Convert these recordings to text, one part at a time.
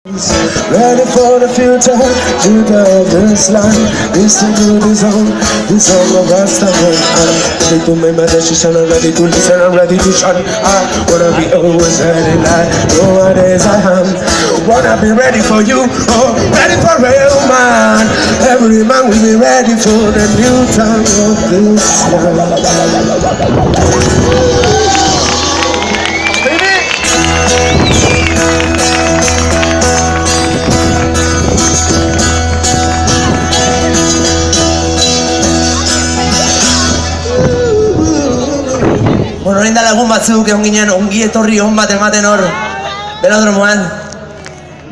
Ready for the future, future of this land. Listen to the song of Rastaman. Ready to make my decision, I'm ready to listen, I'm ready to shine. I wanna be always ready like nowadays I am. Wanna be ready for you, oh, ready for real man. Every man will be ready for the new time of this land. Bueno, orain da lagun batzuk egon ginen ongi etorri on bat ematen hor belodromoan.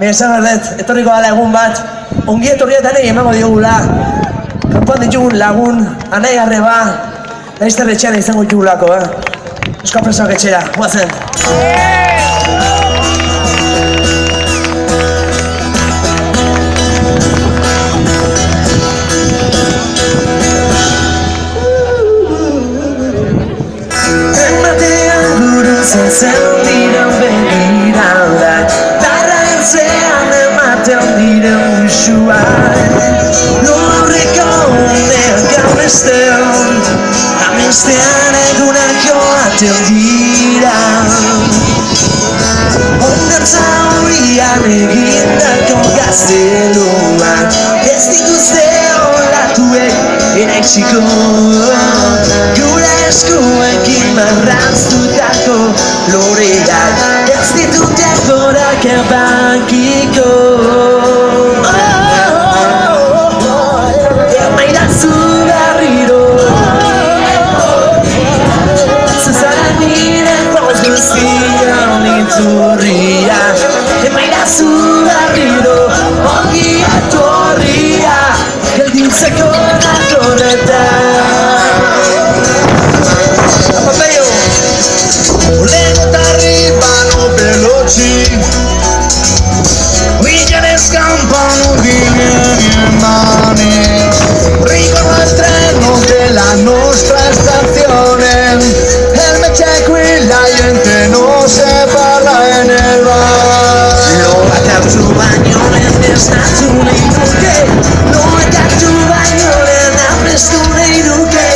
Me esan berdet, etorriko da lagun bat, ongi etorri eta nahi emango diogula. Kanpoan ditugun lagun, anai arreba, laizter etxean izango ditugulako, Euskal presoak etxera, guazen. Zen diren begirada Darra entzean ematen diren usuan Lurriko uneak amestean egunak joaten dira Hondartza horian egindako gazteluak Ez dituzte olatuek eraitsiko Gure eskuekin marraztutako loreak Ez ditute gorak ebankiko Emaidazu berriro Zuzara nire poz guztian iturria Emaidazu berriro ongi etorria Gelditzeko nakorretan Scampano vieni mani Ricordo il treno della nostra stazione El me c'è qui la gente non se parla en el bar No acá tu baño en estazione inuke No acá tu baño en apresture inuke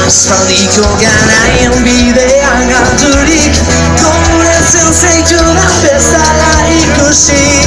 Aspaldiko garaien bidean galdurik Gure zen zeitu da bezala ikusi